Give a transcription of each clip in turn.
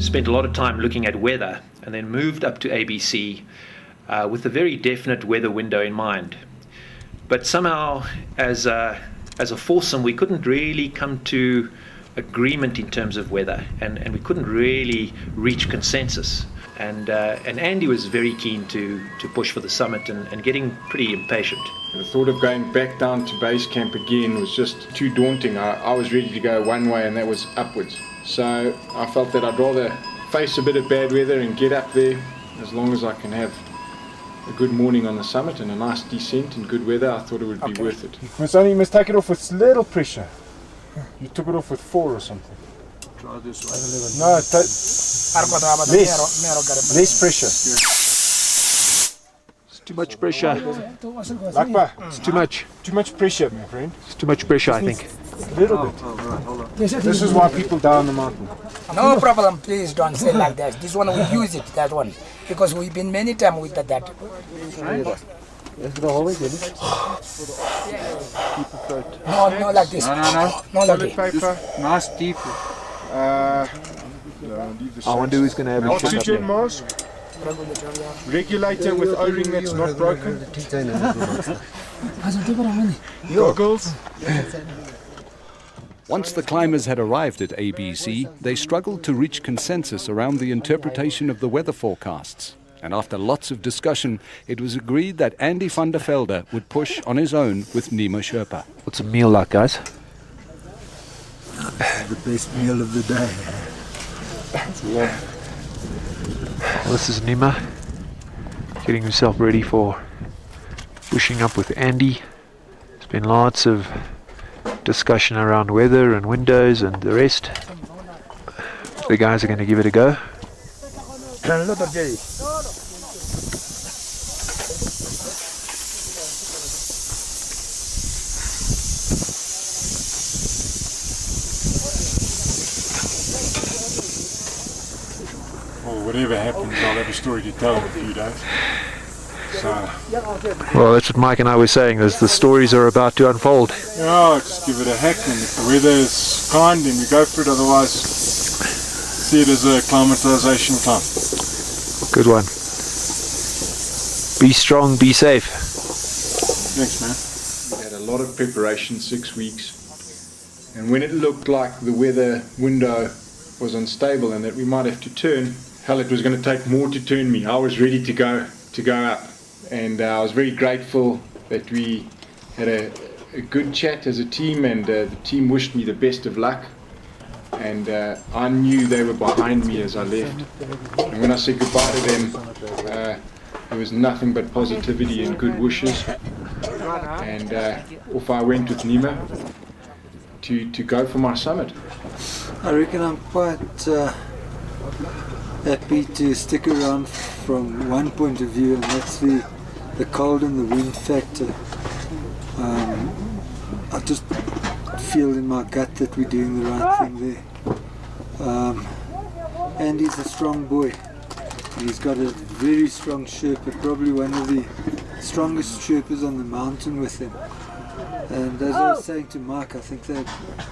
spent a lot of time looking at weather, and then moved up to ABC with a very definite weather window in mind. But somehow, as a foursome, we couldn't really come to agreement in terms of weather, and we couldn't really reach consensus. And Andy was very keen to push for the summit and getting pretty impatient. The thought of going back down to base camp again was just too daunting. I was ready to go one way, and that was upwards. So I felt that I'd rather face a bit of bad weather and get up there, as long as I can have a good morning on the summit and a nice descent and good weather. I thought it would be worth it. You must take it off with little pressure. You took it off with 4 or something. Try this one. No, less pressure. It's too much pressure. Lakpa, It's too much. too much pressure, my friend. It's too much pressure, I think. A little bit. Hold on. This is why people die on the mountain. No problem, please don't say like that. This one we use it, that one. Because we've been many times with that. No, like this. No. No, like this. Paper. Nice deep. I wonder who's going to have a oxygen mask. Regulator with O-ring that's not broken. Goggles. Once the climbers had arrived at ABC, they struggled to reach consensus around the interpretation of the weather forecasts. And after lots of discussion, it was agreed that Andy van der Velde would push on his own with Nima Sherpa. What's a meal like, guys? The best meal of the day. Well, this is Nima getting himself ready for pushing up with Andy. There's been lots of discussion around weather and windows and the rest. The guys are going to give it a go. Well, whatever happens, I'll have a story to tell in a few days. So, Well, that's what Mike and I were saying, is the stories are about to unfold. just give it a hack, and if the weather is kind, then we go for it. Otherwise, see it as a acclimatization time. Good one. Be strong, be safe. Thanks, man. We had a lot of preparation, 6 weeks, and when it looked like the weather window was unstable and that we might have to turn, hell, it was going to take more to turn me. I was ready to go up, and I was very grateful that we had a good chat as a team, and the team wished me the best of luck, and I knew they were behind me as I left, and when I said goodbye to them, there was nothing but positivity and good wishes, and off I went with Nima to go for my summit. I reckon I'm quite happy to stick around from one point of view, and that's the cold and the wind factor. I just feel in my gut that we're doing the right thing there. Andy's a strong boy. He's got a very strong Sherpa, probably one of the strongest Sherpas on the mountain with him. And as I was saying to Mike, I think they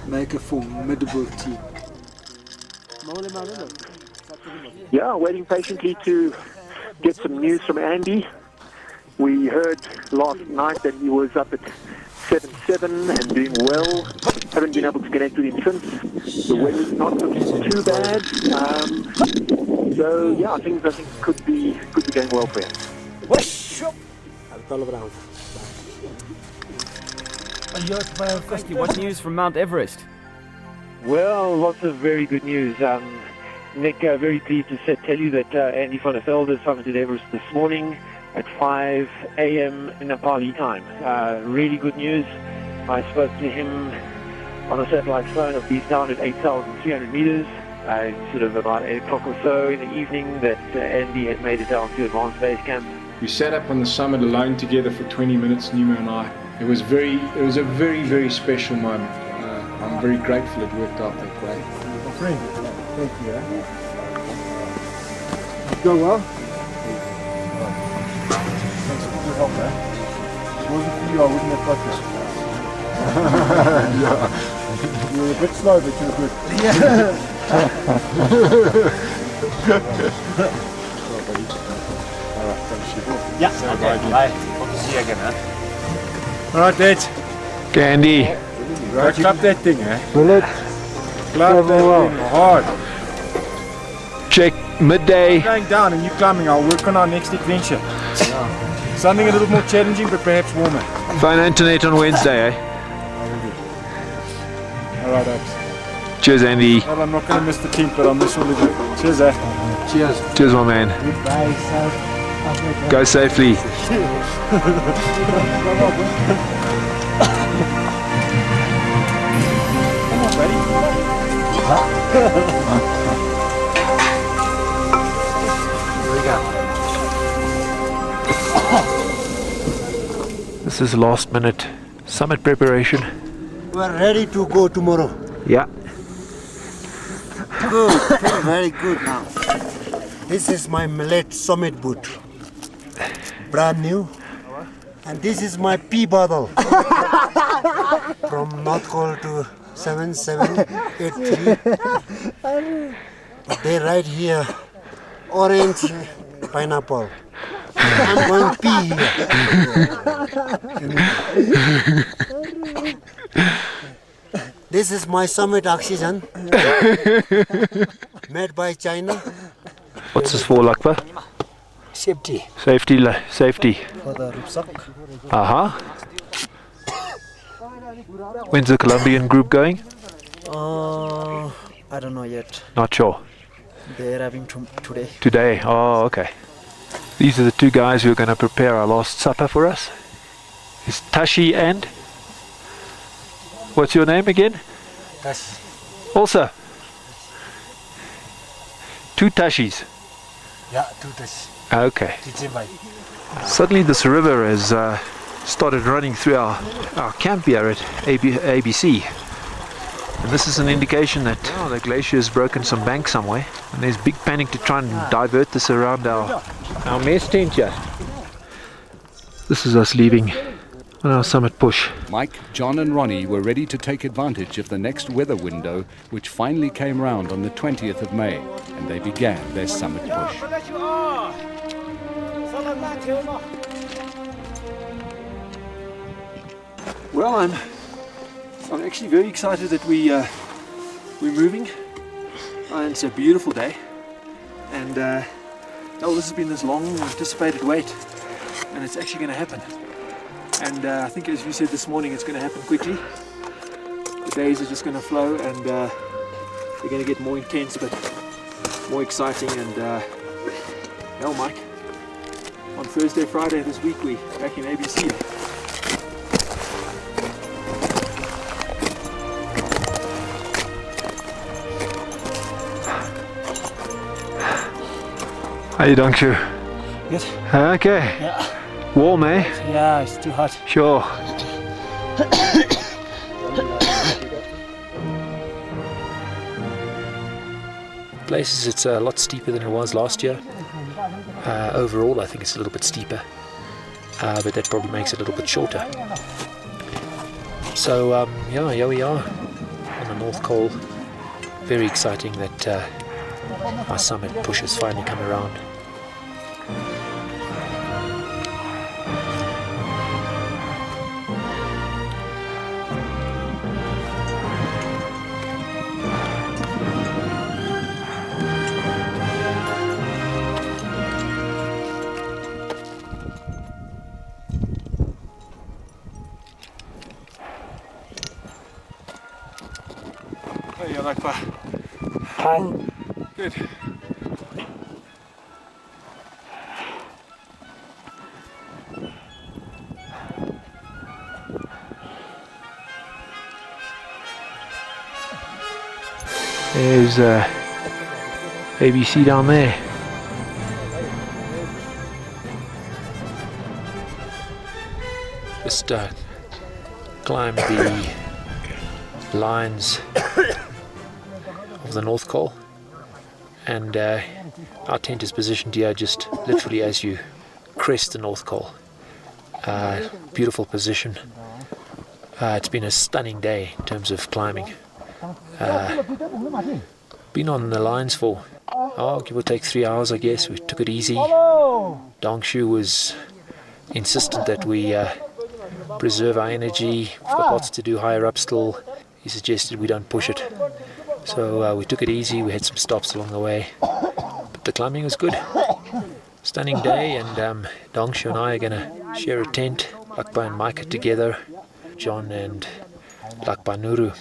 make a formidable team. Yeah, waiting patiently to get some news from Andy. We heard last night that he was up at 7-7 and doing well. Haven't been able to connect with him since. The weather's not looking too bad. So yeah, things I think could be going well for him. What news from Mount Everest? Well, lots of very good news. Nick, very pleased to tell you that Andy van der Velde summited Everest this morning at 5 a.m. Nepali time. Really good news. I spoke to him on a satellite phone of he's down at 8,300 meters. Sort of about 8 o'clock or so in the evening that Andy had made it down to advanced base camp. We sat up on the summit alone together for 20 minutes, Nima and I. It was a very, very special moment. I'm very grateful it worked out that way. My friend, thank you. Did it go well? Thanks for your help, If it wasn't for you, I wouldn't have got this. Yeah. You were a bit slow, but you were good. Yeah. Alright, Dad. Candy. Right, clap that thing, eh? Will it? Clap that thing hard. Check midday. Going down and you climbing, I'll work on our next adventure. Something a little more challenging, but perhaps warmer. Phone internet on Wednesday, eh? Alright, Abs. Cheers, Andy. Well, I'm not going to miss the tent, but I'll miss all of you. Cheers, eh? Cheers. Cheers, my man. Goodbye, sir. Go safely. Come on, buddy. This is last minute summit preparation. We're ready to go tomorrow. Yeah. Good, feel very good now. This is my millet summit boot. Brand new. And this is my pee bottle. From North Col to 7783. They write here, orange pineapple. I'm going to pee here. This is my summit oxygen. Made by China. What's this for, Lakpa? Safety. Safety. For the rucksack. When's the Colombian group going? I don't know yet. Not sure. They're having today. Today. Oh, okay. These are the two guys who are going to prepare our last supper for us. It's Tashi and... What's your name again? Tashi. Also. Two Tashis. Yeah, 2 Tashi. Okay. Suddenly this river has started running through our camp here at ABC. And this is an indication that the glacier has broken some bank somewhere. And there's big panic to try and divert this around our mess tent here. This is us leaving on our summit push. Mike, John and Ronnie were ready to take advantage of the next weather window, which finally came round on the 20th of May, and they began their summit push. Well, I'm actually very excited that we're moving. And it's a beautiful day. And this has been this long anticipated wait, and it's actually going to happen. And I think, as you said this morning, it's going to happen quickly. The days are just going to flow, and they're going to get more intense, but more exciting. And Mike, on Thursday, Friday this week, we're back in ABC. How you doing, Shu? Good. Okay. Yeah. Warm, eh? Yeah, it's too hot. Sure. Places it's a lot steeper than it was last year. Overall, I think it's a little bit steeper, but that probably makes it a little bit shorter. So here we are on the North Col. Very exciting that our summit push has finally come around. Hey, Alakpa. Hi. Good. There's ABC down there. Just climbed the lines of the North Col, and our tent is positioned here just literally as you crest the North Col. Beautiful position. It's been a stunning day in terms of climbing. Been on the lines for, give or take 3 hours, I guess. We took it easy. Dongshu was insistent that we preserve our energy. We've got lots to do higher up still. He suggested we don't push it. So we took it easy. We had some stops along the way. But the climbing was good. Stunning day, and Dongshu and I are going to share a tent. Lakpa and Micah together. John and Lakpa Nuru